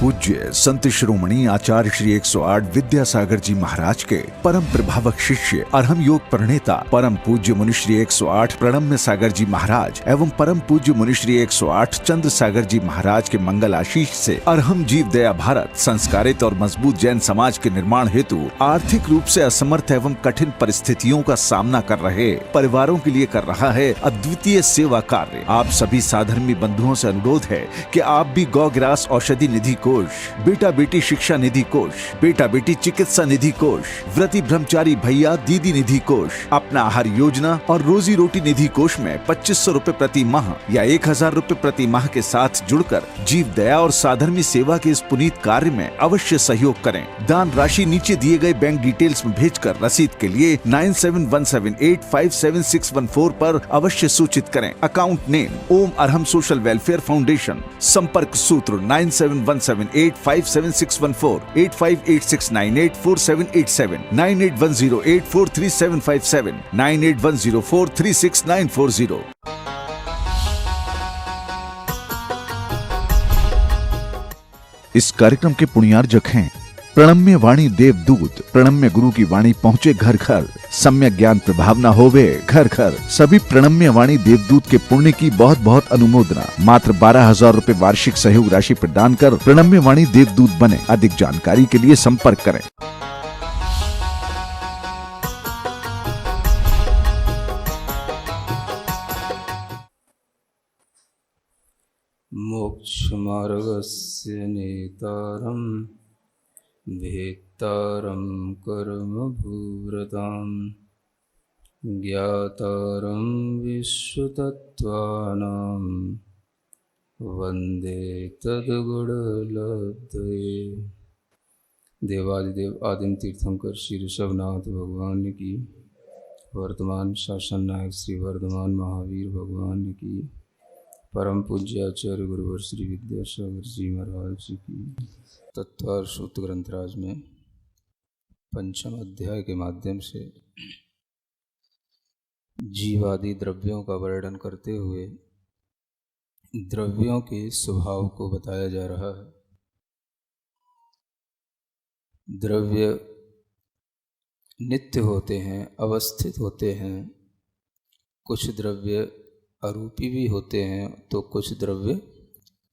पूज्य संत शिरोमणि आचार्य श्री 108 विद्यासागर जी महाराज के परम प्रभावक शिष्य अरहम योग प्रणेता परम पूज्य मुनिश्री 108 प्रणम्य सागर जी महाराज एवं परम पूज्य मुनिश्री 108 चंद्र सागर जी महाराज के मंगल आशीष से अरहम जीव दया भारत संस्कारित और मजबूत जैन समाज के निर्माण हेतु आर्थिक रूप से असमर्थ एवं कठिन परिस्थितियों का सामना कर रहे परिवारों के लिए कर रहा है अद्वितीय सेवा कार्य। आप सभी साधर्मी बंधुओं से अनुरोध है कि आप भी गौ ग्रास औषधि निधि कोष, बेटा बेटी शिक्षा निधि कोष, बेटा बेटी चिकित्सा निधि कोष, व्रती ब्रह्मचारी भैया दीदी निधि कोष, अपना आहार योजना और रोजी रोटी निधि कोष में 2500 रूपए प्रति माह या 1000 रूपए प्रति माह के साथ जुड़कर जीव दया और साधर्मी सेवा के इस पुनीत कार्य में अवश्य सहयोग करें। दान राशि नीचे दिए गए बैंक डिटेल्स में भेजकर रसीद के लिए 9717857614 पर अवश्य सूचित करें। अकाउंट नेम ओम अरहम सोशल वेलफेयर फाउंडेशन। संपर्क सूत्र 9717857614, 8586984787, 9810843757, 9810436940। इस कार्यक्रम के पुण्यार्जक हैं प्रणम्य वाणी देवदूत। प्रणम्य गुरु की वाणी पहुँचे घर घर, सम्यक ज्ञान प्रभावना होवे घर घर। सभी प्रणम्य वाणी देवदूत के पुण्य की बहुत बहुत अनुमोदना। मात्र 12,000 रूपए वार्षिक सहयोग राशि प्रदान कर प्रणम्य वाणी देवदूत बने। अधिक जानकारी के लिए संपर्क करें। मोक्ष मार्गस्य नेतारं भेत्तारं कर्म भूरतां ज्ञातारं विश्वतत्त्वानां वन्दे तद्गुणलब्धये। देवादिदेव आदिम तीर्थंकर श्री ऋषभनाथ भगवान की, वर्तमान शासन नायक श्री वर्धमान महावीर भगवान की, परम पूज्य आचार्य गुरुवर श्री विद्यासागर जी महाराज जी की। तत्वार सूत्र ग्रंथराज में पंचम अध्याय के माध्यम से जीवादि द्रव्यों का वर्णन करते हुए द्रव्यों के स्वभाव को बताया जा रहा है। द्रव्य नित्य होते हैं, अवस्थित होते हैं। कुछ द्रव्य अरूपी भी होते हैं तो कुछ द्रव्य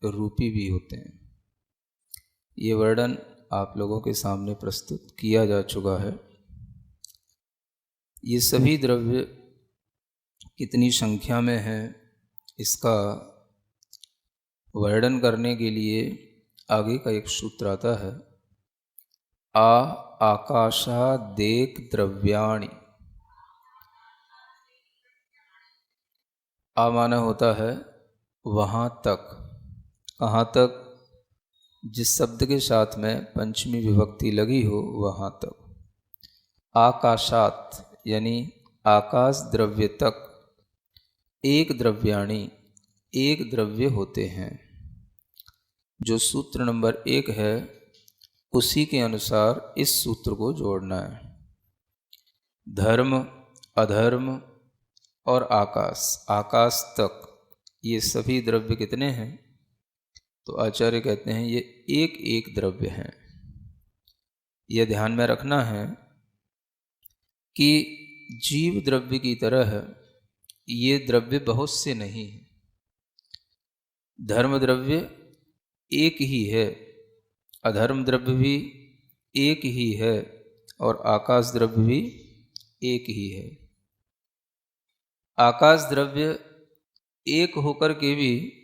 रूपी भी होते हैं। ये वर्णन आप लोगों के सामने प्रस्तुत किया जा चुका है। ये सभी द्रव्य कितनी संख्या में हैं इसका वर्णन करने के लिए आगे का एक सूत्र आता है। आकाशादेक द्रव्याणि। आ माना होता है वहाँ तक। कहाँ तक? जिस शब्द के साथ में पंचमी विभक्ति लगी हो वहाँ तक। आकाशात यानी आकाश द्रव्य तक एक द्रव्याणि, एक द्रव्य होते हैं। जो सूत्र नंबर 1 है उसी के अनुसार इस सूत्र को जोड़ना है। धर्म, अधर्म और आकाश, आकाश तक ये सभी द्रव्य कितने हैं? तो आचार्य कहते हैं ये एक एक द्रव्य हैं। यह ध्यान में रखना है कि जीव द्रव्य की तरह ये द्रव्य बहुत से नहीं हैं। धर्म द्रव्य एक ही है, अधर्म द्रव्य भी एक ही है और आकाश द्रव्य भी एक ही है। आकाश द्रव्य एक होकर के भी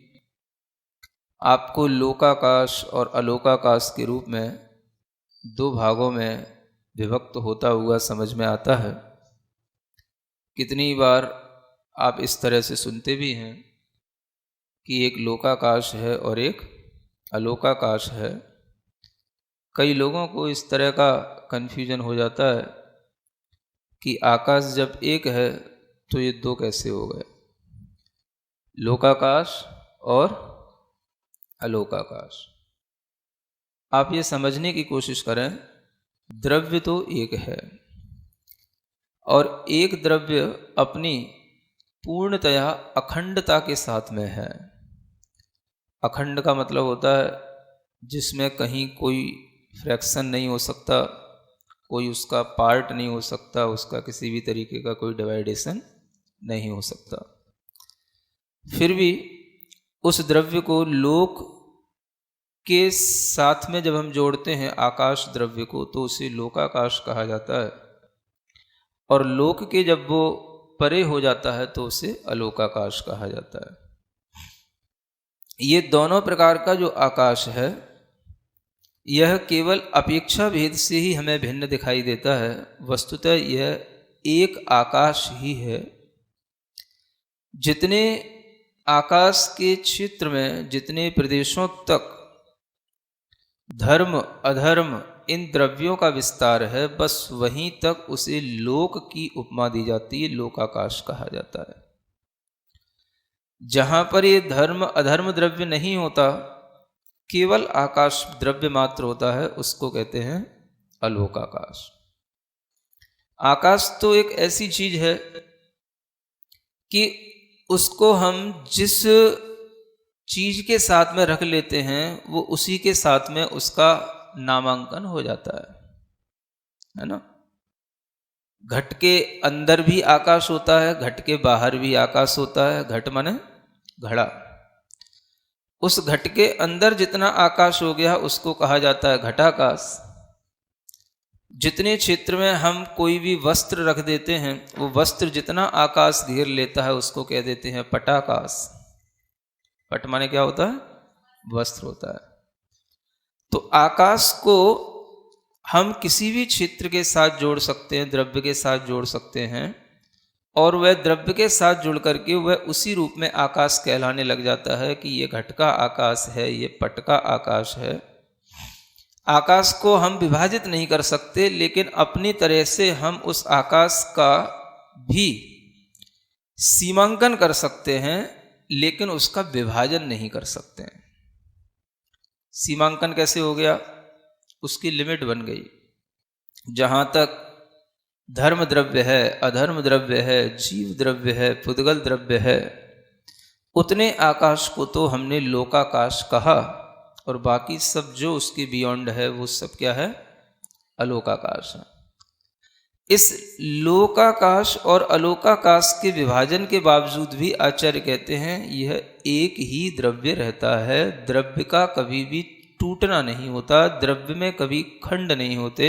आपको लोकाकाश और अलोकाकाश के रूप में दो भागों में विभक्त होता हुआ समझ में आता है। कितनी बार आप इस तरह से सुनते भी हैं कि एक लोकाकाश है और एक अलोकाकाश है। कई लोगों को इस तरह का कन्फ्यूजन हो जाता है कि आकाश जब एक है तो ये दो कैसे हो गए, लोकाकाश और अलोकाकाश। आप ये समझने की कोशिश करें, द्रव्य तो एक है और एक द्रव्य अपनी पूर्णतया अखंडता के साथ में है। अखंड का मतलब होता है जिसमें कहीं कोई फ्रैक्शन नहीं हो सकता, कोई उसका पार्ट नहीं हो सकता, उसका किसी भी तरीके का कोई डिवाइडेशन नहीं हो सकता। फिर भी उस द्रव्य को लोक के साथ में जब हम जोड़ते हैं आकाश द्रव्य को, तो उसे लोकाकाश कहा जाता है, और लोक के जब वो परे हो जाता है तो उसे अलोकाकाश कहा जाता है। ये दोनों प्रकार का जो आकाश है, यह केवल अपेक्षा भेद से ही हमें भिन्न दिखाई देता है। वस्तुतः यह एक आकाश ही है। जितने आकाश के क्षेत्र में, जितने प्रदेशों तक धर्म अधर्म इन द्रव्यों का विस्तार है, बस वहीं तक उसे लोक की उपमा दी जाती है, लोकाकाश कहा जाता है। जहां पर ये धर्म अधर्म द्रव्य नहीं होता, केवल आकाश द्रव्य मात्र होता है, उसको कहते हैं अलोकाकाश। आकाश तो एक ऐसी चीज है कि उसको हम जिस चीज के साथ में रख लेते हैं, वो उसी के साथ में उसका नामांकन हो जाता है ना। घट के अंदर भी आकाश होता है, घट के बाहर भी आकाश होता है। घट माने घड़ा। उस घट के अंदर जितना आकाश हो गया उसको कहा जाता है घटाकाश। जितने क्षेत्र में हम कोई भी वस्त्र रख देते हैं, वो वस्त्र जितना आकाश घेर लेता है उसको कह देते हैं पटाकाश। पट माने क्या होता है? वस्त्र होता है। तो आकाश को हम किसी भी क्षेत्र के साथ जोड़ सकते हैं, द्रव्य के साथ जोड़ सकते हैं, और वह द्रव्य के साथ जुड़ करके वह उसी रूप में आकाश कहलाने लग जाता है कि ये घट का आकाश है, ये पट का आकाश है। आकाश को हम विभाजित नहीं कर सकते, लेकिन अपनी तरह से हम उस आकाश का भी सीमांकन कर सकते हैं, लेकिन उसका विभाजन नहीं कर सकते हैं। सीमांकन कैसे हो गया? उसकी लिमिट बन गई। जहां तक धर्म द्रव्य है, अधर्म द्रव्य है, जीव द्रव्य है, पुद्गल द्रव्य है, उतने आकाश को तो हमने लोकाकाश कहा, और बाकी सब जो उसके बियॉन्ड है वो सब क्या है? अलोकाकाश है। इस लोकाकाश और अलोकाकाश के विभाजन के बावजूद भी आचार्य कहते हैं यह एक ही द्रव्य रहता है। द्रव्य का कभी भी टूटना नहीं होता, द्रव्य में कभी खंड नहीं होते।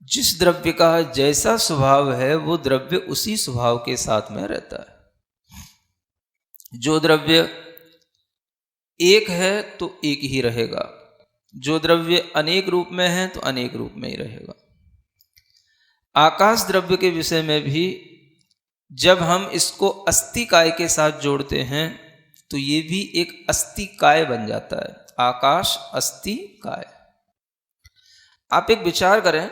जिस द्रव्य का जैसा स्वभाव है वो द्रव्य उसी स्वभाव के साथ में रहता है। जो द्रव्य एक है तो एक ही रहेगा, जो द्रव्य अनेक रूप में है तो अनेक रूप में ही रहेगा। आकाश द्रव्य के विषय में भी जब हम इसको अस्थि काय के साथ जोड़ते हैं तो ये भी एक अस्थि काय बन जाता है। आकाश अस्थि काय। आप एक विचार करें,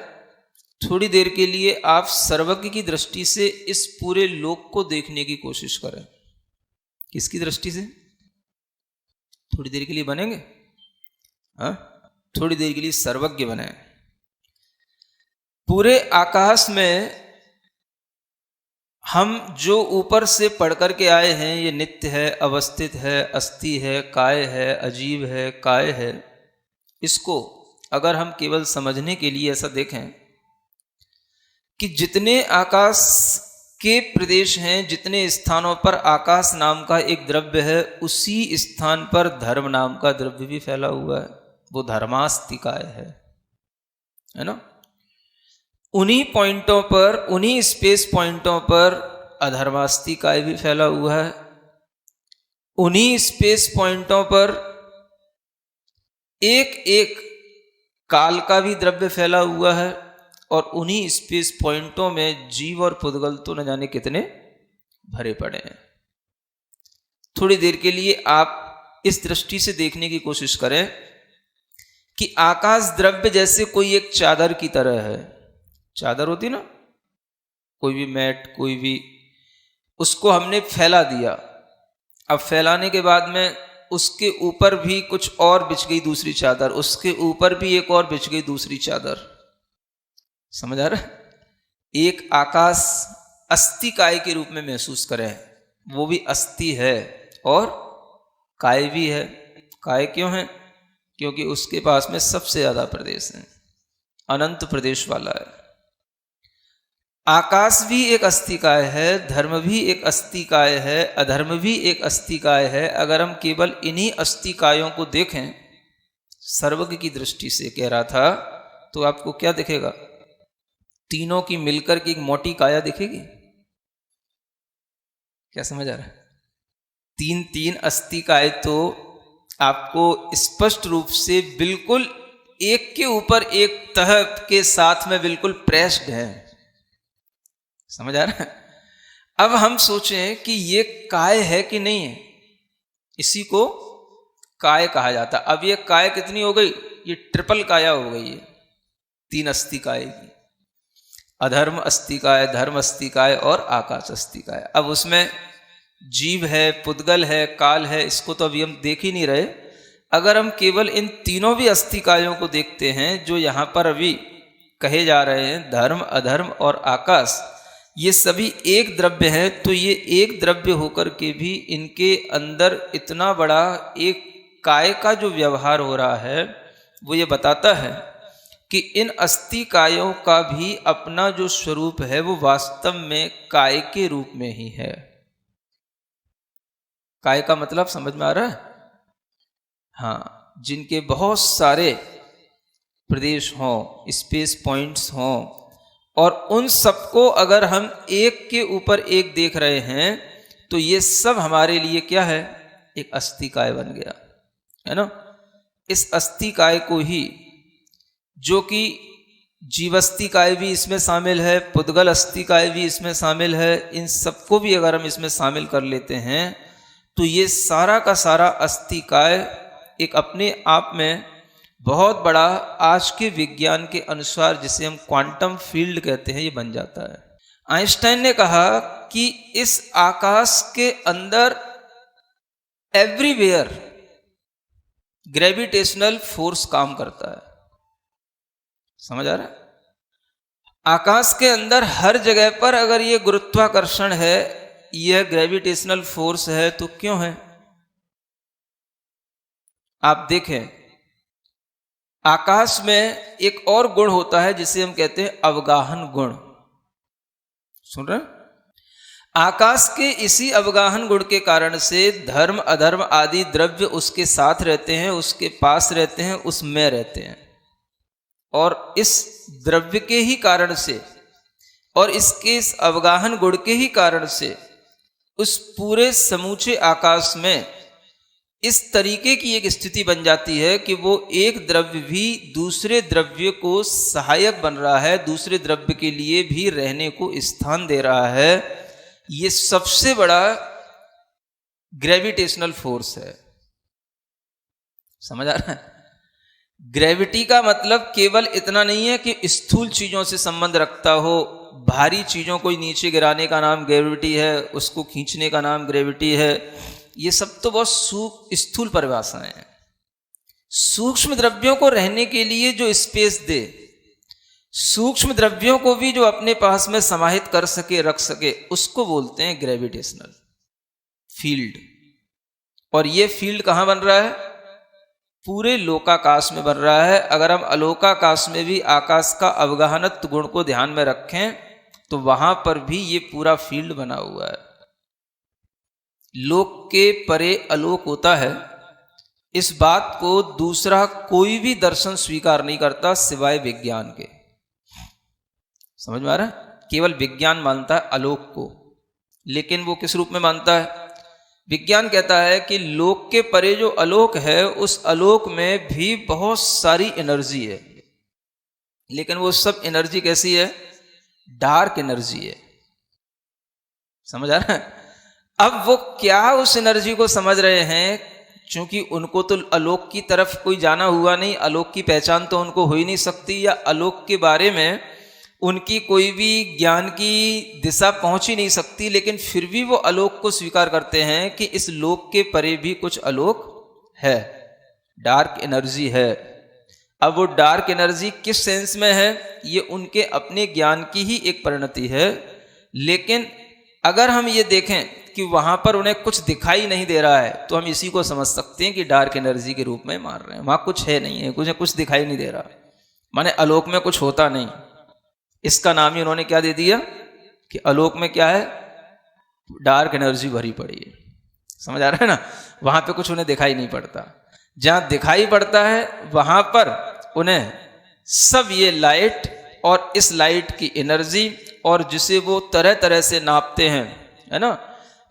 थोड़ी देर के लिए आप सर्वज्ञ की दृष्टि से इस पूरे लोक को देखने की कोशिश करें। किसकी दृष्टि से? थोड़ी देर के लिए बनेंगे? हाँ, थोड़ी देर के लिए सर्वज्ञ बने। पूरे आकाश में हम जो ऊपर से पढ़ करके आए हैं, ये नित्य है, अवस्थित है, अस्थि है, काय है, अजीब है, काय है, इसको अगर हम केवल समझने के लिए ऐसा देखें कि जितने आकाश के प्रदेश हैं, जितने स्थानों पर आकाश नाम का एक द्रव्य है, उसी स्थान पर धर्म नाम का द्रव्य भी फैला हुआ है। वो धर्मास्तिकाय है ना। उन्हीं पॉइंटों पर, उन्हीं स्पेस पॉइंटों पर अधर्मास्तिकाय भी फैला हुआ है। उन्हीं स्पेस पॉइंटों पर एक एक काल का भी द्रव्य फैला हुआ है, और उन्हीं स्पेस पॉइंटों में जीव और पुद्गल तो न जाने कितने भरे पड़े हैं। थोड़ी देर के लिए आप इस दृष्टि से देखने की कोशिश करें कि आकाश द्रव्य जैसे कोई एक चादर की तरह है। चादर होती ना, कोई भी मैट, कोई भी, उसको हमने फैला दिया। अब फैलाने के बाद में उसके ऊपर भी कुछ और बिछ गई दूसरी चादर, उसके ऊपर भी एक और बिछ गई दूसरी चादर। समझ आ रहा है? एक आकाश अस्थि काय के रूप में महसूस करें। वो भी अस्थि है और काय भी है। काय क्यों है? क्योंकि उसके पास में सबसे ज़्यादा प्रदेश हैं, अनंत प्रदेश वाला है। आकाश भी एक अस्थिकाय है, धर्म भी एक अस्थिकाय है, अधर्म भी एक अस्थिकाय है। अगर हम केवल इन्हीं अस्थिकायों को देखें सर्वज्ञ की दृष्टि से कह रहा था, तो आपको क्या दिखेगा? तीनों की मिलकर की एक मोटी काया दिखेगी। क्या समझ आ रहा है? तीन तीन अस्थिकाय तो आपको स्पष्ट रूप से बिल्कुल एक के ऊपर एक तह के साथ में बिल्कुल प्रेस्ड है। समझ आ रहा है? अब हम सोचें कि ये काय है कि नहीं है, इसी को काय कहा जाता। अब ये काय कितनी हो गई? ये ट्रिपल काया हो गई है, तीन अस्थिकाय की। अधर्म अस्थिकाय, धर्म अस्थिकाय और आकाश अस्थिकाय। अब उसमें जीव है, पुद्गल है, काल है, इसको तो अभी हम देख ही नहीं रहे। अगर हम केवल इन तीनों भी अस्थिकायों को देखते हैं जो यहाँ पर अभी कहे जा रहे हैं, धर्म, अधर्म और आकाश, ये सभी एक द्रव्य है, तो ये एक द्रव्य होकर के भी इनके अंदर इतना बड़ा एक काय का जो व्यवहार हो रहा है, वो ये बताता है कि इन अस्थिकायों का भी अपना जो स्वरूप है वो वास्तव में काय के रूप में ही है। काय का मतलब समझ में आ रहा है? हाँ, जिनके बहुत सारे प्रदेश हों, स्पेस पॉइंट्स हों, और उन सबको अगर हम एक के ऊपर एक देख रहे हैं, तो ये सब हमारे लिए क्या है? एक अस्थिकाय बन गया, है ना। इस अस्थिकाय को ही, जो कि जीवस्थिकाय भी इसमें शामिल है, पुद्गल अस्थिकाय भी इसमें शामिल है, इन सबको भी अगर हम इसमें शामिल कर लेते हैं, तो ये सारा का सारा अस्थिकाय एक अपने आप में बहुत बड़ा, आज के विज्ञान के अनुसार जिसे हम क्वांटम फील्ड कहते हैं, ये बन जाता है। आइंस्टाइन ने कहा कि इस आकाश के अंदर एवरीवेयर ग्रेविटेशनल फोर्स काम करता है। समझ आ रहा है? आकाश के अंदर हर जगह पर अगर ये गुरुत्वाकर्षण है, यह ग्रेविटेशनल फोर्स है, तो क्यों है? आप देखें, आकाश में एक और गुण होता है जिसे हम कहते हैं अवगाहन गुण। सुन रहे हैं? आकाश के इसी अवगाहन गुण के कारण से धर्म, अधर्म आदि द्रव्य उसके साथ रहते हैं, उसके पास रहते हैं, उसमें रहते हैं। और इस द्रव्य के ही कारण से और इसके इस अवगाहन गुण के ही कारण से उस पूरे समूचे आकाश में इस तरीके की एक स्थिति बन जाती है कि वो एक द्रव्य भी दूसरे द्रव्य को सहायक बन रहा है, दूसरे द्रव्य के लिए भी रहने को स्थान दे रहा है। ये सबसे बड़ा ग्रेविटेशनल फोर्स है। समझ आ रहा है? ग्रेविटी का मतलब केवल इतना नहीं है कि स्थूल चीजों से संबंध रखता हो, भारी चीजों को नीचे गिराने का नाम ग्रेविटी है, उसको खींचने का नाम ग्रेविटी है। ये सब तो बहुत स्थूल परिभाषाएं हैं। सूक्ष्म द्रव्यों को रहने के लिए जो स्पेस दे, सूक्ष्म द्रव्यों को भी जो अपने पास में समाहित कर सके, रख सके, उसको बोलते हैं ग्रेविटेशनल फील्ड। और ये फील्ड कहां बन रहा है? पूरे लोकाकाश में बन रहा है। अगर हम अलोकाकाश में भी आकाश का अवगाहनत्व गुण को ध्यान में रखें, तो वहां पर भी ये पूरा फील्ड बना हुआ है। लोक के परे अलोक होता है, इस बात को दूसरा कोई भी दर्शन स्वीकार नहीं करता सिवाय विज्ञान के। समझ में आ रहा है? केवल विज्ञान मानता है अलोक को, लेकिन वो किस रूप में मानता है? विज्ञान कहता है कि लोक के परे जो अलोक है, उस अलोक में भी बहुत सारी एनर्जी है, लेकिन वो सब एनर्जी कैसी है? डार्क एनर्जी है। समझ आ रहा है? अब वो क्या उस एनर्जी को समझ रहे हैं, क्योंकि उनको तो अलोक की तरफ कोई जाना हुआ नहीं, अलोक की पहचान तो उनको हो ही नहीं सकती, या अलोक के बारे में उनकी कोई भी ज्ञान की दिशा पहुंच ही नहीं सकती, लेकिन फिर भी वो अलोक को स्वीकार करते हैं कि इस लोक के परे भी कुछ अलोक है, डार्क एनर्जी है। अब वो डार्क एनर्जी किस सेंस में है, ये उनके अपने ज्ञान की ही एक परिणति है, लेकिन अगर हम ये देखें कि वहां पर उन्हें कुछ दिखाई नहीं दे रहा है तो हम इसी को समझ सकते हैं कि डार्क एनर्जी के रूप में मार रहे हैं। वहां कुछ है नहीं है, कुछ दिखाई नहीं दे रहा, माने आलोक में कुछ होता नहीं। इसका नाम ही उन्होंने क्या दे दिया कि आलोक में क्या है, डार्क एनर्जी भरी पड़ी है। समझ आ रहा है ना? वहां पे कुछ उन्हें दिखाई नहीं पड़ता। जहां दिखाई पड़ता है वहां पर उन्हें सब ये लाइट और इस लाइट की एनर्जी और जिसे वो तरह तरह से नापते हैं, है ना,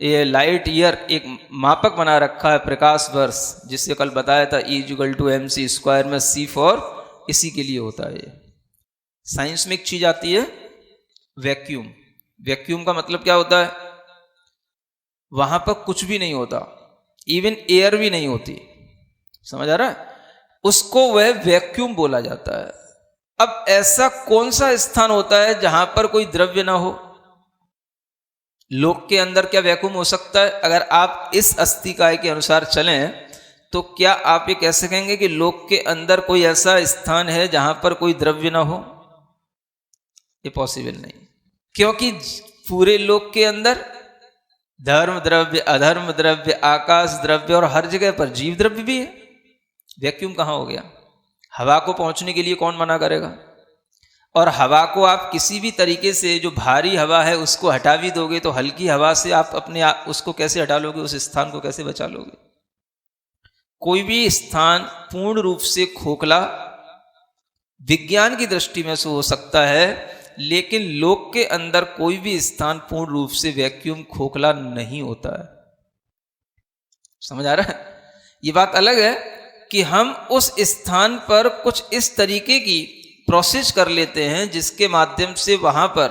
ये लाइट ईयर एक मापक बना रखा है, प्रकाश वर्ष, जिससे कल बताया था E=mc² में C फॉर इसी के लिए होता है। ये साइंस में एक चीज आती है वैक्यूम। वैक्यूम का मतलब क्या होता है? वहां पर कुछ भी नहीं होता, इवन एयर भी नहीं होती। समझ आ रहा है? उसको वह वैक्यूम बोला जाता है। अब ऐसा कौन सा स्थान होता है जहां पर कोई द्रव्य ना हो? लोक के अंदर क्या वैक्यूम हो सकता है? अगर आप इस अस्थिकाय के अनुसार चलें तो क्या आप ये कह सकेंगे कि लोक के अंदर कोई ऐसा स्थान है जहां पर कोई द्रव्य ना हो? ये पॉसिबल नहीं, क्योंकि पूरे लोक के अंदर धर्म द्रव्य, अधर्म द्रव्य, आकाश द्रव्य और हर जगह पर जीव द्रव्य भी है। वैक्यूम कहां हो गया? हवा को पहुंचने के लिए कौन मना करेगा? और हवा को आप किसी भी तरीके से, जो भारी हवा है उसको हटा भी दोगे तो हल्की हवा से आप अपने आप उसको कैसे हटा लोगे? उस स्थान को कैसे बचा लोगे? कोई भी स्थान पूर्ण रूप से खोखला विज्ञान की दृष्टि में से हो सकता है, लेकिन लोक के अंदर कोई भी स्थान पूर्ण रूप से वैक्यूम खोखला नहीं होता है। समझ आ रहा है? ये बात अलग है कि हम उस स्थान पर कुछ इस तरीके की प्रोसेस कर लेते हैं जिसके माध्यम से वहां पर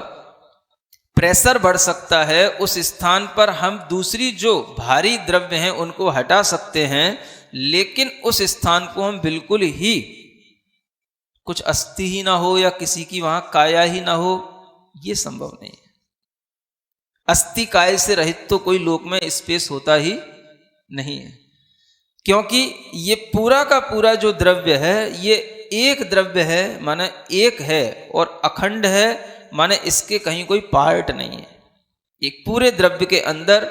प्रेशर बढ़ सकता है। उस स्थान पर हम दूसरी जो भारी द्रव्य हैं उनको हटा सकते हैं, लेकिन उस स्थान को हम बिल्कुल ही कुछ अस्थि ही ना हो या किसी की वहां काया ही ना हो, यह संभव नहीं है। अस्थि काय से रहित तो कोई लोक में स्पेस होता ही नहीं है, क्योंकि ये पूरा का पूरा जो द्रव्य है ये एक द्रव्य है, माने एक है, और अखंड है, माने इसके कहीं कोई पार्ट नहीं है। एक पूरे द्रव्य के अंदर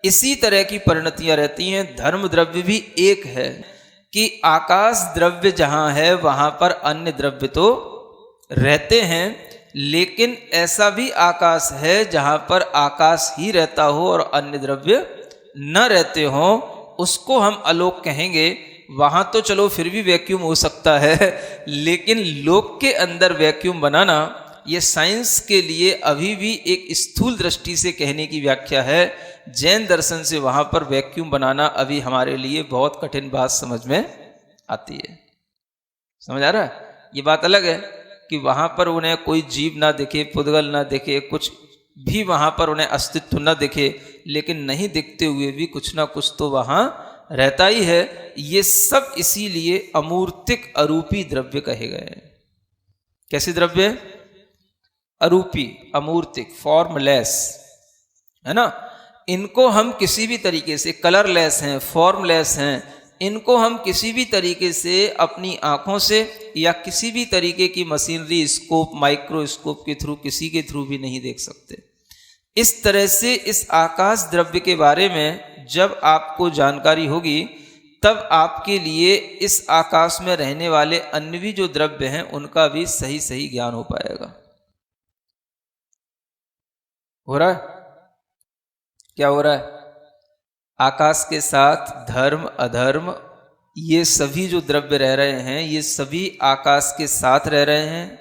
इसी तरह की परिणतियां रहती हैं। धर्म द्रव्य भी एक है कि आकाश द्रव्य जहां है वहां पर अन्य द्रव्य तो रहते हैं, लेकिन ऐसा भी आकाश है जहां पर आकाश ही रहता हो और अन्य द्रव्य न रहते हो, उसको हम आलोक कहेंगे। वहां तो चलो फिर भी वैक्यूम हो सकता है, लेकिन लोक के अंदर वैक्यूम बनाना ये साइंस के लिए अभी भी एक स्थूल दृष्टि से कहने की व्याख्या है। जैन दर्शन से वहां पर वैक्यूम बनाना अभी हमारे लिए बहुत कठिन बात समझ में आती है। समझ आ रहा है? ये बात अलग है कि वहां पर उन्हें कोई जीव ना दिखे, पुद्गल ना दिखे, कुछ भी वहां पर उन्हें अस्तित्व न दिखे, लेकिन नहीं दिखते हुए भी कुछ ना कुछ तो वहां रहता ही है। ये सब इसीलिए अमूर्तिक अरूपी द्रव्य कहे गए हैं। कैसे द्रव्य? अरूपी, अमूर्तिक, फॉर्मलेस, है ना। इनको हम किसी भी तरीके से, कलरलेस हैं, फॉर्मलेस हैं, इनको हम किसी भी तरीके से अपनी आंखों से या किसी भी तरीके की मशीनरी, स्कोप, माइक्रोस्कोप के थ्रू, किसी के थ्रू भी नहीं देख सकते। इस तरह से इस आकाश द्रव्य के बारे में जब आपको जानकारी होगी, तब आपके लिए इस आकाश में रहने वाले अन्य भी जो द्रव्य हैं उनका भी सही सही ज्ञान हो पाएगा। हो रहा है? क्या हो रहा है? आकाश के साथ धर्म, अधर्म, ये सभी जो द्रव्य रह रहे हैं, ये सभी आकाश के साथ रह रहे हैं,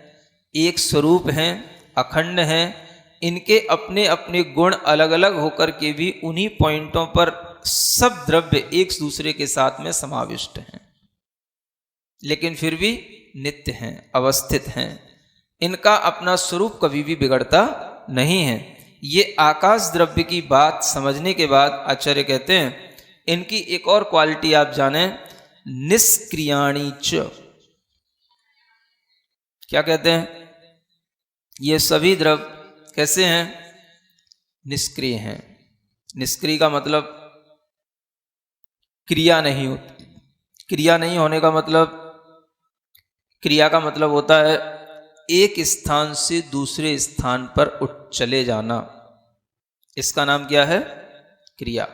एक स्वरूप हैं, अखंड हैं। इनके अपने अपने गुण अलग अलग होकर के भी उन्हीं पॉइंटों पर सब द्रव्य एक दूसरे के साथ में समाविष्ट हैं, लेकिन फिर भी नित्य हैं, अवस्थित हैं। इनका अपना स्वरूप कभी भी बिगड़ता नहीं है। ये आकाश द्रव्य की बात समझने के बाद आचार्य कहते हैं इनकी एक और क्वालिटी आप जानें, निष्क्रियाणि च। क्या कहते हैं? ये सभी द्रव्य कैसे हैं? निष्क्रिय हैं। निष्क्रिय का मतलब क्रिया नहीं होती। क्रिया नहीं होने का मतलब, क्रिया का मतलब होता है एक स्थान से दूसरे स्थान पर उठ चले जाना। इसका नाम क्या है? क्रिया।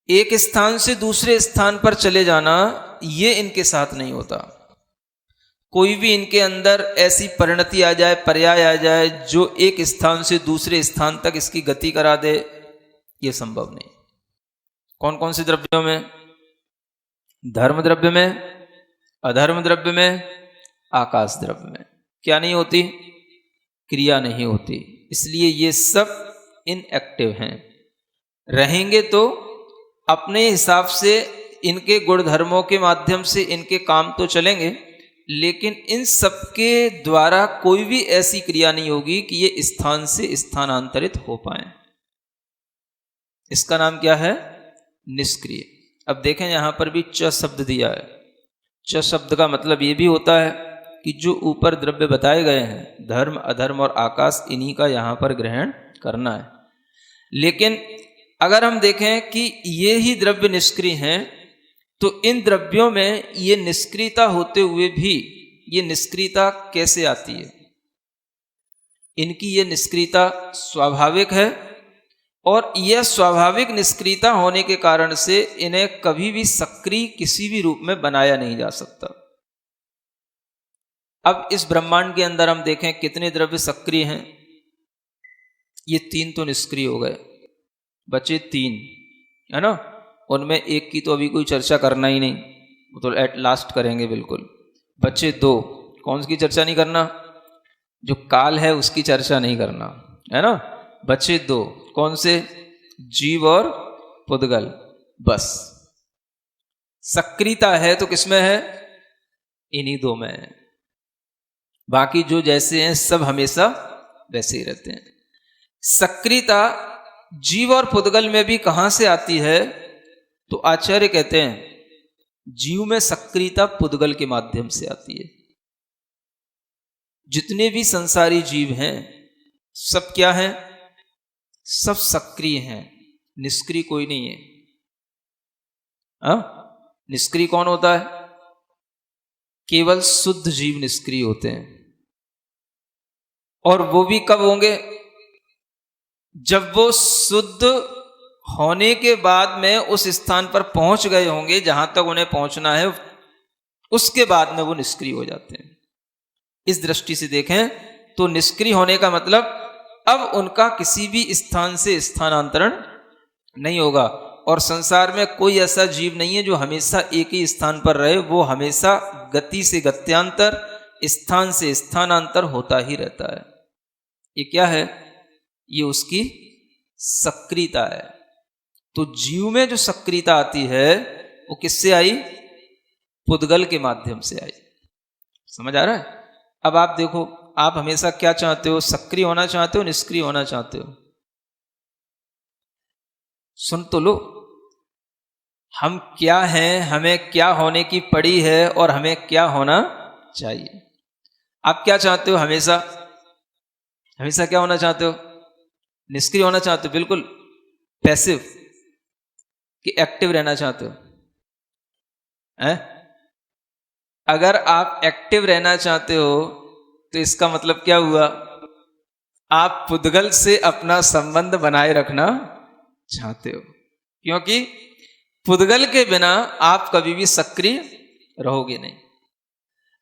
एक स्थान से दूसरे स्थान पर चले जाना, ये इनके साथ नहीं होता। कोई भी इनके अंदर ऐसी परिणति आ जाए, पर्याय आ जाए, जो एक स्थान से दूसरे स्थान तक इसकी गति करा दे, ये संभव नहीं। कौन कौन से द्रव्यों में? धर्म द्रव्य में, अधर्म द्रव्य में, आकाश द्रव्य में क्या नहीं होती? क्रिया नहीं होती। इसलिए ये सब इनएक्टिव हैं। रहेंगे तो अपने हिसाब से इनके गुण धर्मों के माध्यम से इनके काम तो चलेंगे, लेकिन इन सबके द्वारा कोई भी ऐसी क्रिया नहीं होगी कि ये स्थान से स्थानांतरित हो पाए। इसका नाम क्या है? निष्क्रिय। अब देखें यहां पर भी च शब्द दिया है। च शब्द का मतलब ये भी होता है कि जो ऊपर द्रव्य बताए गए हैं, धर्म, अधर्म और आकाश, इन्हीं का यहां पर ग्रहण करना है। लेकिन अगर हम देखें कि ये ही द्रव्य निष्क्रिय हैं, तो इन द्रव्यों में ये निष्क्रियता होते हुए भी ये निष्क्रियता कैसे आती है? इनकी ये निष्क्रियता स्वाभाविक है, और यह स्वाभाविक निष्क्रियता होने के कारण से इन्हें कभी भी सक्रिय किसी भी रूप में बनाया नहीं जा सकता। अब इस ब्रह्मांड के अंदर हम देखें कितने द्रव्य सक्रिय हैं? ये 3 तो निष्क्रिय हो गए, बचे 3, है ना? उनमें एक की तो अभी कोई चर्चा करना ही नहीं, वो तो एट लास्ट करेंगे बिल्कुल। बचे 2, कौन सी चर्चा नहीं करना? जो काल है उसकी चर्चा नहीं करना, है ना? बचे 2, कौन से? जीव और पुद्गल। बस सक्रियता है तो किसमें है? इन्हीं 2 में है। बाकी जो जैसे हैं सब हमेशा वैसे ही रहते हैं। सक्रियता जीव और पुद्गल में भी कहां से आती है? तो आचार्य कहते हैं जीव में सक्रियता पुद्गल के माध्यम से आती है। जितने भी संसारी जीव हैं सब क्या हैं? सब सक्रिय हैं, निष्क्रिय कोई नहीं है। निष्क्रिय कौन होता है? केवल शुद्ध जीव निष्क्रिय होते हैं। और वो भी कब होंगे? जब वो शुद्ध होने के बाद में उस स्थान पर पहुंच गए होंगे जहां तक उन्हें पहुंचना है, उसके बाद में वो निष्क्रिय हो जाते हैं। इस दृष्टि से देखें तो निष्क्रिय होने का मतलब अब उनका किसी भी स्थान से स्थानांतरण नहीं होगा। और संसार में कोई ऐसा जीव नहीं है जो हमेशा एक ही स्थान पर रहे, वो हमेशा गति से गत्यांतर, स्थान से स्थानांतर होता ही रहता है। ये क्या है? ये उसकी सक्रियता है। तो जीव में जो सक्रियता आती है वो किससे आई? पुद्गल के माध्यम से आई। समझ आ रहा है? अब आप देखो, आप हमेशा क्या चाहते हो? सक्रिय होना चाहते हो, निष्क्रिय होना चाहते हो? सुन तो लो, हम क्या हैं, हमें क्या होने की पड़ी है और हमें क्या होना चाहिए। आप क्या चाहते हो? हमेशा हमेशा क्या होना चाहते हो? निष्क्रिय होना चाहते हो, बिल्कुल पैसिव, कि एक्टिव रहना चाहते हो? अगर आप एक्टिव रहना चाहते हो तो इसका मतलब क्या हुआ? आप पुद्गल से अपना संबंध बनाए रखना चाहते हो, क्योंकि पुद्गल के बिना आप कभी भी सक्रिय रहोगे नहीं।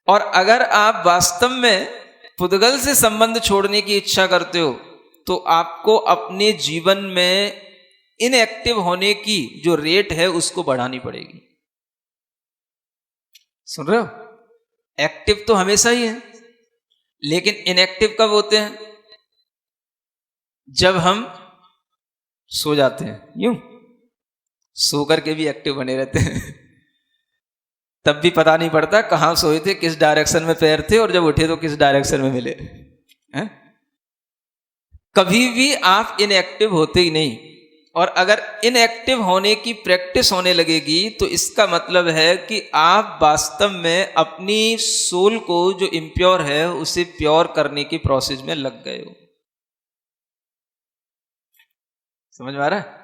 और अगर आप वास्तव में पुद्गल से संबंध छोड़ने की इच्छा करते हो तो आपको अपने जीवन में इनएक्टिव होने की जो रेट है उसको बढ़ानी पड़ेगी। सुन रहे हो? एक्टिव तो हमेशा ही है, लेकिन इनएक्टिव कब होते हैं? जब हम सो जाते हैं। यूं सो करके भी एक्टिव बने रहते हैं तब भी पता नहीं पड़ता कहां सोए थे, किस डायरेक्शन में पैर थे, और जब उठे तो किस डायरेक्शन में मिले हैं? कभी भी आप इनएक्टिव होते ही नहीं। और अगर इनएक्टिव होने की प्रैक्टिस होने लगेगी तो इसका मतलब है कि आप वास्तव में अपनी सोल को जो इम्प्योर है उसे प्योर करने की प्रोसेस में लग गए हो। समझ में आ रहा है?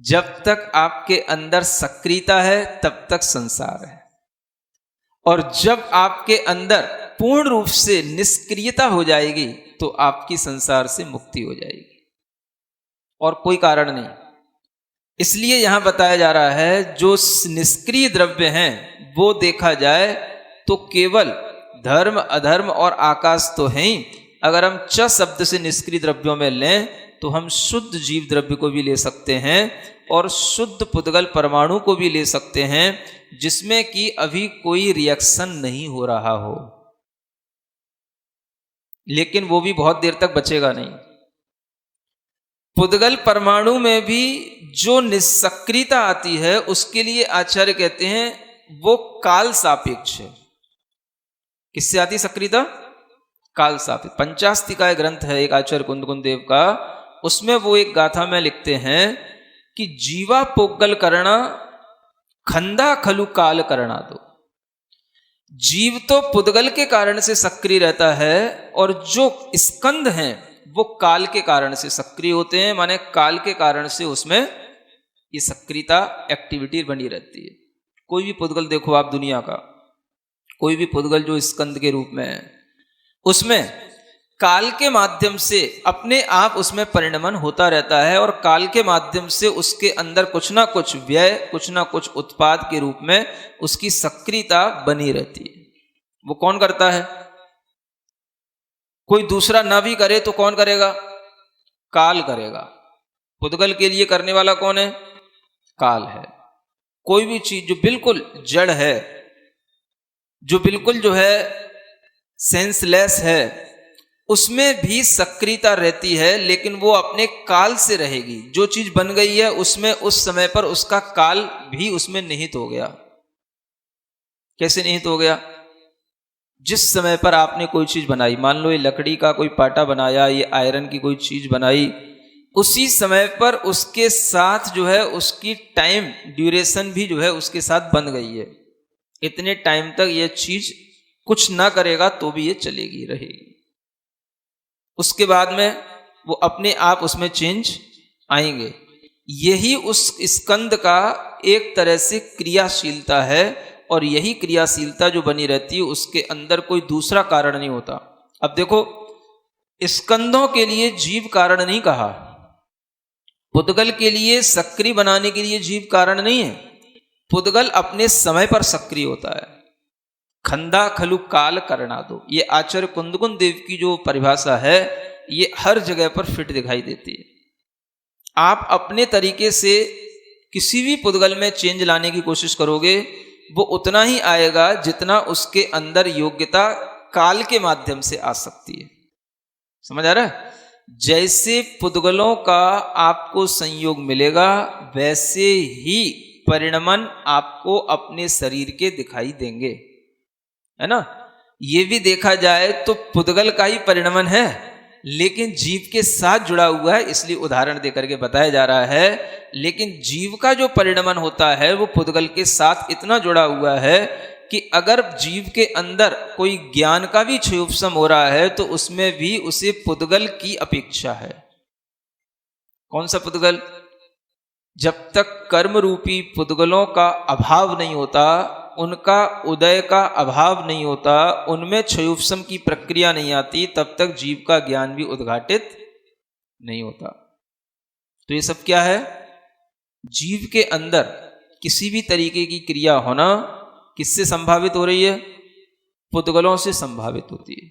जब तक आपके अंदर सक्रियता है तब तक संसार है, और जब आपके अंदर पूर्ण रूप से निष्क्रियता हो जाएगी तो आपकी संसार से मुक्ति हो जाएगी। और कोई कारण नहीं। इसलिए यहां बताया जा रहा है जो निष्क्रिय द्रव्य हैं वो देखा जाए तो केवल धर्म, अधर्म और आकाश तो है ही। अगर हम च शब्द से निष्क्रिय द्रव्यों में लें तो हम शुद्ध जीव द्रव्य को भी ले सकते हैं और शुद्ध पुद्गल परमाणु को भी ले सकते हैं, जिसमें कि अभी कोई रिएक्शन नहीं हो रहा हो, लेकिन वो भी बहुत देर तक बचेगा नहीं। पुद्गल परमाणु में भी जो निष्क्रियता आती है उसके लिए आचार्य कहते हैं वो काल सापेक्ष है। किससे आती सक्रियता? काल सापेक्ष। पंचास्तिकाय ग्रंथ है एक आचार्य कुंदकुंद देव का, उसमें वो एक गाथा में लिखते हैं कि जीवा पोगल करना खंदा खलु काल करना दो। जीव तो पुद्गल के कारण से सक्रिय रहता है और जो स्कंद हैं वो काल के कारण से सक्रिय होते हैं, माने काल के कारण से उसमें ये सक्रियता एक्टिविटी बनी रहती है। कोई भी पुद्गल देखो आप दुनिया का, कोई भी पुद्गल जो स्कंद के रूप में है, उसमें काल के माध्यम से अपने आप उसमें परिणमन होता रहता है और काल के माध्यम से उसके अंदर कुछ ना कुछ व्यय, कुछ ना कुछ उत्पाद के रूप में उसकी सक्रियता बनी रहती है। वो कौन करता है? कोई दूसरा ना भी करे तो कौन करेगा? काल करेगा। पुद्गल के लिए करने वाला कौन है? काल है। कोई भी चीज जो बिल्कुल जड़ है, जो बिल्कुल जो है सेंसलेस है, उसमें भी सक्रियता रहती है, लेकिन वो अपने काल से रहेगी। जो चीज बन गई है उसमें उस समय पर उसका काल भी उसमें निहित हो गया। कैसे निहित हो गया? जिस समय पर आपने कोई चीज बनाई, मान लो ये लकड़ी का कोई पाटा बनाया, ये आयरन की कोई चीज बनाई, उसी समय पर उसके साथ जो है उसकी टाइम ड्यूरेशन भी जो है उसके साथ बन गई है। इतने टाइम तक ये चीज कुछ ना करेगा तो भी ये चलेगी, रहेगी। उसके बाद में वो अपने आप उसमें चेंज आएंगे। यही उस स्कंद का एक तरह से क्रियाशीलता है और यही क्रियाशीलता जो बनी रहती है उसके अंदर कोई दूसरा कारण नहीं होता। अब देखो, स्कंदों के लिए जीव कारण नहीं कहा, पुद्गल के लिए सक्रिय बनाने के लिए जीव कारण नहीं है। पुद्गल अपने समय पर सक्रिय होता है। खंदा खलु काल करना दो, ये आचार्य कुंदकुंद देव की जो परिभाषा है ये हर जगह पर फिट दिखाई देती है। आप अपने तरीके से किसी भी पुद्गल में चेंज लाने की कोशिश करोगे वो उतना ही आएगा जितना उसके अंदर योग्यता काल के माध्यम से आ सकती है। समझ आ रहा है? जैसे पुद्गलों का आपको संयोग मिलेगा वैसे ही परिणमन आपको अपने शरीर के दिखाई देंगे, है ना। ये भी देखा जाए तो पुद्गल का ही परिणमन है, लेकिन जीव के साथ जुड़ा हुआ है, इसलिए उदाहरण देकर के बताया जा रहा है। लेकिन जीव का जो परिणमन होता है वो पुद्गल के साथ इतना जुड़ा हुआ है कि अगर जीव के अंदर कोई ज्ञान का भी क्षयोपशम हो रहा है तो उसमें भी उसे पुद्गल की अपेक्षा है। कौन सा पुद्गल? जब तक कर्म रूपी पुद्गलों का अभाव नहीं होता, उनका उदय का अभाव नहीं होता, उनमें क्षयोपशम की प्रक्रिया नहीं आती, तब तक जीव का ज्ञान भी उद्घाटित नहीं होता। तो ये सब क्या है? जीव के अंदर किसी भी तरीके की क्रिया होना किससे संभावित हो रही है? पुद्गलों से संभावित होती है।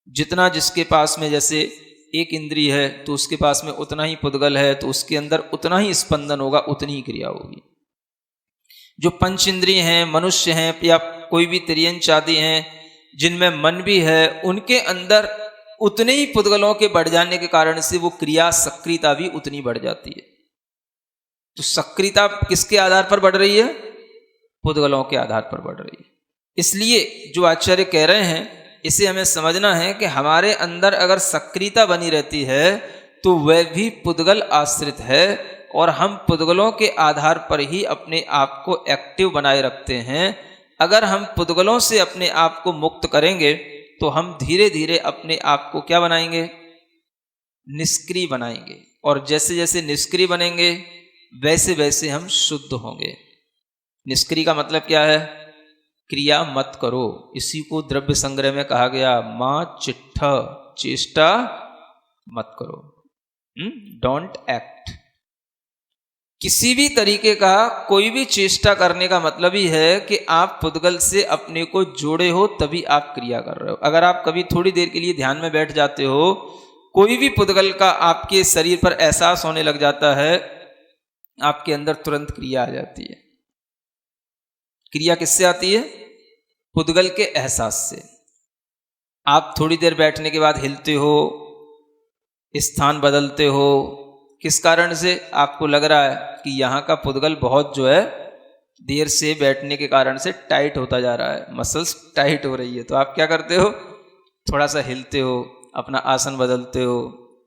जितना जिसके पास में, जैसे एक इंद्रिय है तो उसके पास में उतना ही पुद्गल है, तो उसके अंदर उतना ही स्पंदन होगा, उतनी ही क्रिया होगी। जो पंच इंद्रिय हैं, मनुष्य हैं या कोई भी तिर्यंच आदि हैं जिनमें मन भी है, उनके अंदर उतने ही पुद्गलों के बढ़ जाने के कारण से वो क्रिया सक्रियता भी उतनी बढ़ जाती है। तो सक्रियता किसके आधार पर बढ़ रही है? पुद्गलों के आधार पर बढ़ रही है। इसलिए जो आचार्य कह रहे हैं इसे हमें समझना है कि हमारे अंदर अगर सक्रियता बनी रहती है तो वह भी पुद्गल आश्रित है और हम पुद्गलों के आधार पर ही अपने आप को एक्टिव बनाए रखते हैं। अगर हम पुद्गलों से अपने आप को मुक्त करेंगे तो हम धीरे धीरे अपने आप को क्या बनाएंगे? निष्क्रिय बनाएंगे। और जैसे जैसे निष्क्रिय बनेंगे वैसे वैसे हम शुद्ध होंगे। निष्क्रिय का मतलब क्या है? क्रिया मत करो। इसी को द्रव्य संग्रह में कहा गया, मां चिट्ठ चेष्टा मत करो। Don't act. किसी भी तरीके का कोई भी चेष्टा करने का मतलब ही है कि आप पुद्गल से अपने को जोड़े हो, तभी आप क्रिया कर रहे हो। अगर आप कभी थोड़ी देर के लिए ध्यान में बैठ जाते हो, कोई भी पुद्गल का आपके शरीर पर एहसास होने लग जाता है, आपके अंदर तुरंत क्रिया आ जाती है। क्रिया किससे आती है? पुद्गल के एहसास से। आप थोड़ी देर बैठने के बाद हिलते हो, स्थान बदलते हो, किस कारण से? आपको लग रहा है कि यहाँ का पुद्गल बहुत जो है देर से बैठने के कारण से टाइट होता जा रहा है, मसल्स टाइट हो रही है, तो आप क्या करते हो? थोड़ा सा हिलते हो, अपना आसन बदलते हो,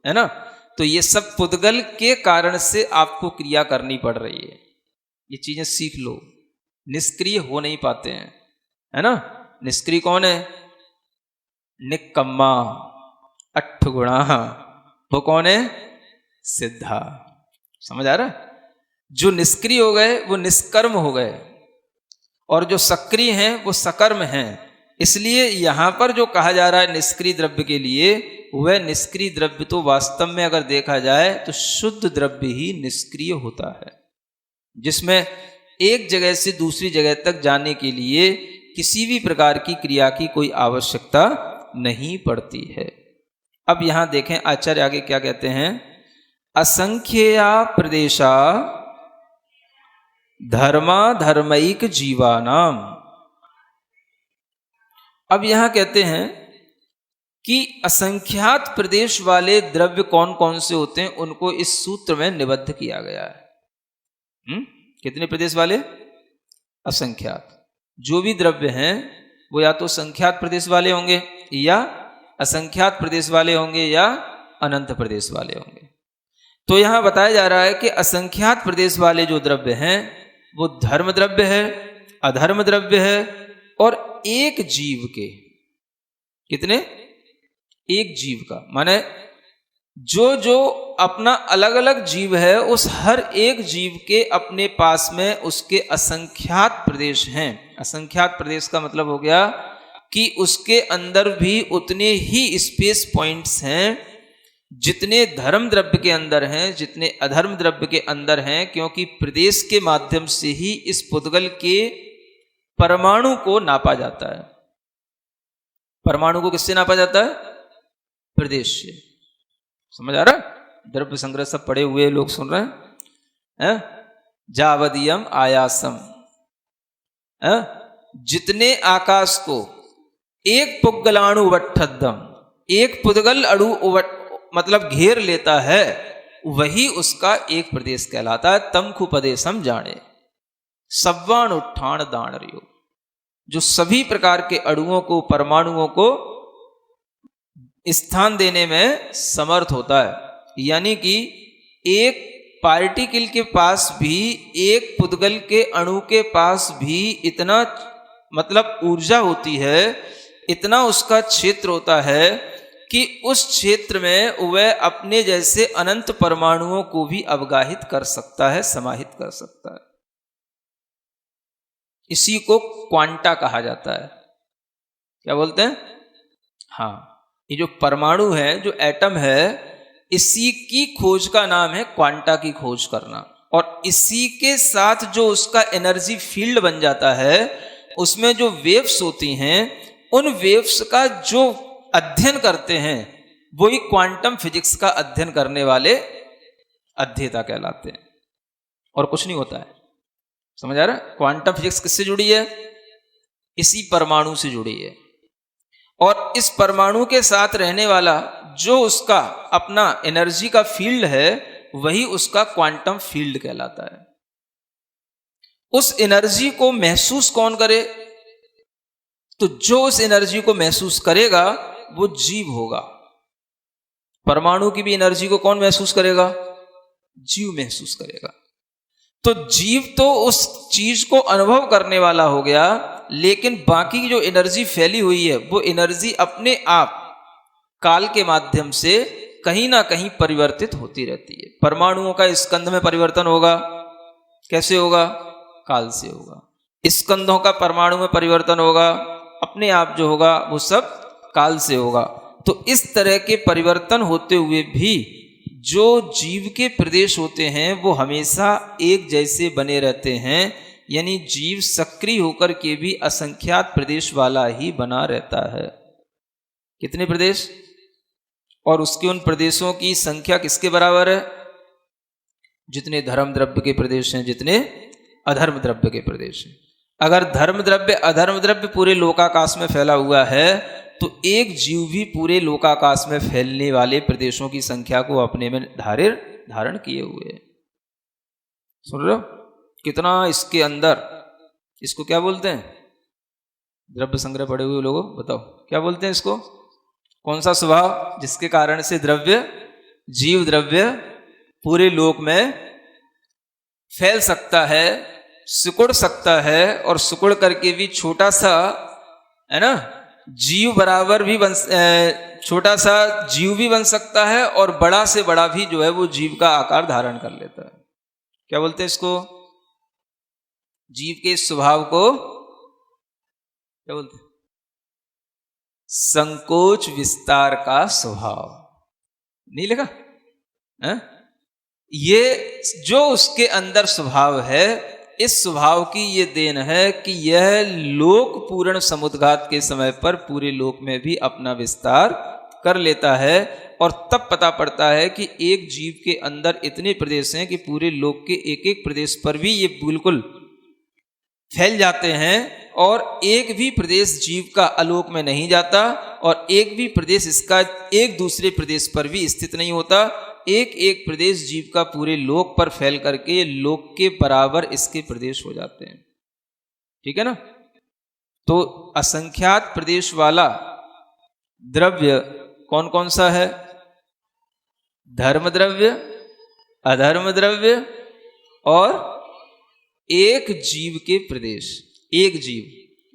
है ना? तो ये सब पुद्गल के कारण से आपको क्रिया करनी पड़ रही है। ये चीजें सीख लो। निष्क्रिय हो नहीं पाते हैं, है ना? निष्क्रिय कौन है? निक्कम्मा, अट्ठगुणा। वो कौन है? सिद्धा। समझ आ रहा है? जो निष्क्रिय हो गए वो निष्कर्म हो गए, और जो सक्रिय हैं वो सकर्म हैं। इसलिए यहां पर जो कहा जा रहा है निष्क्रिय द्रव्य के लिए, वह निष्क्रिय द्रव्य तो वास्तव में अगर देखा जाए तो शुद्ध द्रव्य ही निष्क्रिय होता है, जिसमें एक जगह से दूसरी जगह तक जाने के लिए किसी भी प्रकार की क्रिया की कोई आवश्यकता नहीं पड़ती है। अब यहां देखें आचार्य आगे क्या कहते हैं। असंख्यया प्रदेशा धर्मा धर्मैक जीवानाम। अब यहां कहते हैं कि असंख्यात प्रदेश वाले द्रव्य कौन कौन से होते हैं, उनको इस सूत्र में निबद्ध किया गया है। कितने प्रदेश वाले? असंख्यात। जो भी द्रव्य हैं वो या तो संख्यात प्रदेश वाले होंगे, या असंख्यात प्रदेश वाले होंगे, या अनंत प्रदेश वाले होंगे। तो यहां बताया जा रहा है कि असंख्यात प्रदेश वाले जो द्रव्य हैं वो धर्म द्रव्य है, अधर्म द्रव्य है, और एक जीव के। कितने? एक जीव का माने जो जो अपना अलग अलग जीव है, उस हर एक जीव के अपने पास में उसके असंख्यात प्रदेश हैं। असंख्यात प्रदेश का मतलब हो गया कि उसके अंदर भी उतने ही स्पेस पॉइंट्स हैं जितने धर्म द्रव्य के अंदर हैं, जितने अधर्म द्रव्य के अंदर हैं, क्योंकि प्रदेश के माध्यम से ही इस पुद्गल के परमाणु को नापा जाता है। परमाणु को किससे नापा जाता है? प्रदेश से। समझ आ रहा? द्रव्य संग्रह सब पढ़े हुए लोग सुन रहे हैं? जावदीयम आयासम। जितने आकाश को एक पुद्गलाणु वट्ठद्दम, एक पुद्गल अणु मतलब घेर लेता है, वही उसका एक प्रदेश कहलाता है। तमखु प्रदेशम जाने सव्वान उत्थान दान रियो। जो सभी प्रकार के अणुओं को, परमाणुओं को स्थान देने में समर्थ होता है। यानी कि एक पार्टिकल के पास भी, एक पुद्गल के अणु के पास भी इतना मतलब ऊर्जा होती है, इतना उसका क्षेत्र होता है कि उस क्षेत्र में वह अपने जैसे अनंत परमाणुओं को भी अवगाहित कर सकता है, समाहित कर सकता है। इसी को क्वांटा कहा जाता है। क्या बोलते हैं? हाँ, ये जो परमाणु है, जो एटम है, इसी की खोज का नाम है क्वांटा की खोज करना। और इसी के साथ जो उसका एनर्जी फील्ड बन जाता है, उसमें जो वेव्स होती हैं, उन वेव्स का जो अध्ययन करते हैं, वही क्वांटम फिजिक्स का अध्ययन करने वाले अध्येता कहलाते हैं, और कुछ नहीं होता है। समझ आ रहा है? क्वांटम फिजिक्स किससे जुड़ी है? इसी परमाणु से जुड़ी है। और इस परमाणु के साथ रहने वाला जो उसका अपना एनर्जी का फील्ड है, वही उसका क्वांटम फील्ड कहलाता है। उस एनर्जी को महसूस कौन करे? तो जो उस एनर्जी को महसूस करेगा वो जीव होगा। परमाणु की भी एनर्जी को कौन महसूस करेगा? जीव महसूस करेगा। तो जीव तो उस चीज को अनुभव करने वाला हो गया, लेकिन बाकी की जो एनर्जी फैली हुई है, वो एनर्जी अपने आप काल के माध्यम से कहीं ना कहीं परिवर्तित होती रहती है। परमाणुओं का स्कंध में परिवर्तन होगा, कैसे होगा? काल से होगा। स्कंधों का परमाणु में परिवर्तन होगा, अपने आप जो होगा वो सब काल से होगा। तो इस तरह के परिवर्तन होते हुए भी जो जीव के प्रदेश होते हैं वो हमेशा एक जैसे बने रहते हैं, यानी जीव सक्रिय होकर के भी असंख्यात प्रदेश वाला ही बना रहता है। कितने प्रदेश? और उसके उन प्रदेशों की संख्या किसके बराबर है? जितने धर्म द्रव्य के प्रदेश हैं, जितने अधर्म द्रव्य के प्रदेश हैं। अगर धर्म द्रव्य अधर्म द्रव्य पूरे लोकाकाश में फैला हुआ है तो एक जीव भी पूरे लोकाकाश में फैलने वाले प्रदेशों की संख्या को अपने में धारण किए हुए है। सुन रहे हो कितना इसके अंदर, इसको क्या बोलते हैं? द्रव्य संग्रह पढ़े हुए लोगों बताओ क्या बोलते हैं इसको? कौन सा स्वभाव जिसके कारण से द्रव्य, जीव द्रव्य पूरे लोक में फैल सकता है, सिकुड़ सकता है, और सिकुड़ करके भी छोटा सा, है ना, जीव बराबर भी छोटा सा जीव भी बन सकता है, और बड़ा से बड़ा भी जो है वो जीव का आकार धारण कर लेता है। क्या बोलते हैं इसको? जीव के स्वभाव को क्या बोलते हैं? संकोच विस्तार का स्वभाव। नहीं लिखा है? ये जो उसके अंदर स्वभाव है, इस स्वभाव की ये देन है कि यह लोक पूर्ण समुद्घात के समय पर पूरे लोक में भी अपना विस्तार कर लेता है। और तब पता पड़ता है कि एक जीव के अंदर इतने प्रदेश हैं कि पूरे लोक के एक एक प्रदेश पर भी ये बिल्कुल फैल जाते हैं, और एक भी प्रदेश जीव का आलोक में नहीं जाता, और एक भी प्रदेश इसका एक दूसरे प्रदेश पर भी स्थित नहीं होता। एक एक प्रदेश जीव का पूरे लोक पर फैल करके लोक के बराबर इसके प्रदेश हो जाते हैं। ठीक है ना? तो असंख्यात प्रदेश वाला द्रव्य कौन कौन सा है? धर्म द्रव्य, अधर्म द्रव्य, और एक जीव के प्रदेश। एक जीव,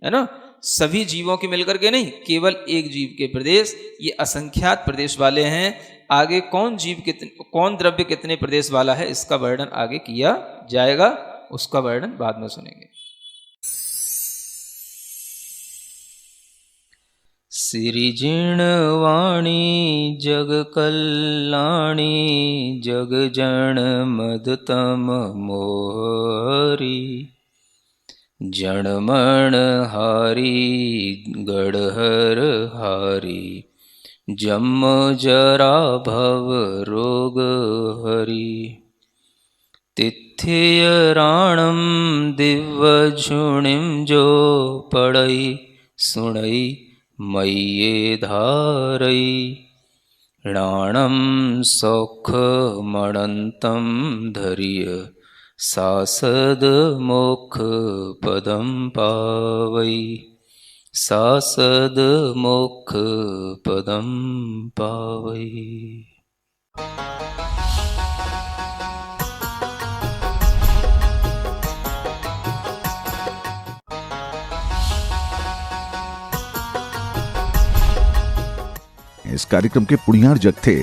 है ना, सभी जीवों के मिलकर के नहीं, केवल एक जीव के प्रदेश, ये असंख्यात प्रदेश वाले हैं। आगे कौन जीव कितने, कौन द्रव्य कितने प्रदेश वाला है, इसका वर्णन आगे किया जाएगा, उसका वर्णन बाद में सुनेंगे। सिरिजिणवाणी जग कल्याणी जग जन मदतम मोहरी जणमण हारी गढ़हर हारी जम जरा भव रोग हरि तिथ्य राणम दिव्य झुणिम जो पड़ई सुणई मय्ये धारई राणम सौख मणंतम धरिय सासद मोक्ष पदम पावई सासद मोक्ष पदम पावई। इस कार्यक्रम के पुण्यार जग थे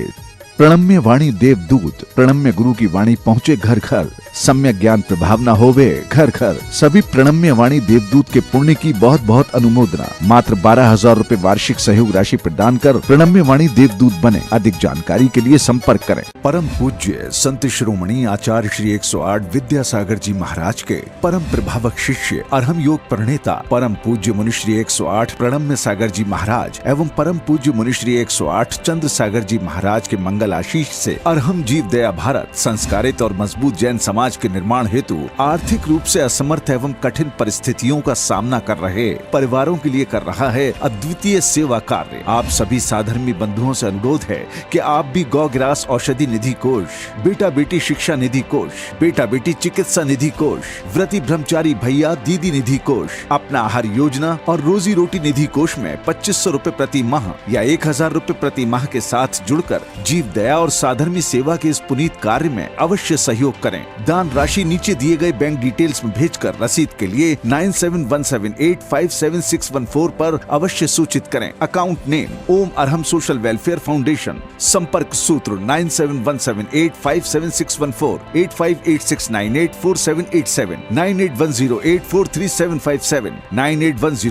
प्रणम्य वाणी देवदूत। प्रणम्य गुरु की वाणी पहुँचे घर घर, सम्यक ज्ञान प्रभावना होवे घर घर। सभी प्रणम्य वाणी देवदूत के पुण्य की बहुत बहुत अनुमोदना। मात्र 12,000 रुपए वार्षिक सहयोग राशि प्रदान कर प्रणम्य वाणी देवदूत बने। अधिक जानकारी के लिए संपर्क करें। परम पूज्य संत शिरोमणि आचार्य श्री 108 विद्यासागर जी महाराज के परम प्रभावक शिष्य अरहम योग प्रणेता परम पूज्य मुनिश्री 108 प्रणम्य सागर जी महाराज एवं परम पूज्य मुनिश्री 108 चंद्र सागर जी महाराज के मंगल आशीष से अरहम जीव दया भारत संस्कारित और मजबूत जैन समाज के निर्माण हेतु आर्थिक रूप से असमर्थ एवं कठिन परिस्थितियों का सामना कर रहे परिवारों के लिए कर रहा है अद्वितीय सेवा कार्य। आप सभी साधर्मी बंधुओं से अनुरोध है कि आप भी गौग्रास औषधि निधि कोष, बेटा बेटी शिक्षा निधि कोष, बेटा बेटी चिकित्सा निधि कोष, व्रती ब्रह्मचारी भैया दीदी निधि कोष, अपना आहार योजना और रोजी रोटी निधि कोष में 2500 रुपए प्रति माह या 1000 रुपए प्रति माह के साथ जुड़कर जीव दया और साधर्मी सेवा के इस पुनीत कार्य में अवश्य सहयोग करें। दान राशि नीचे दिए गए बैंक डिटेल्स में भेजकर रसीद के लिए 9717857614 पर अवश्य सूचित करें। अकाउंट नेम ओम अरहम सोशल वेलफेयर फाउंडेशन। संपर्क सूत्र 9717857614 8586984787 9810843757 9810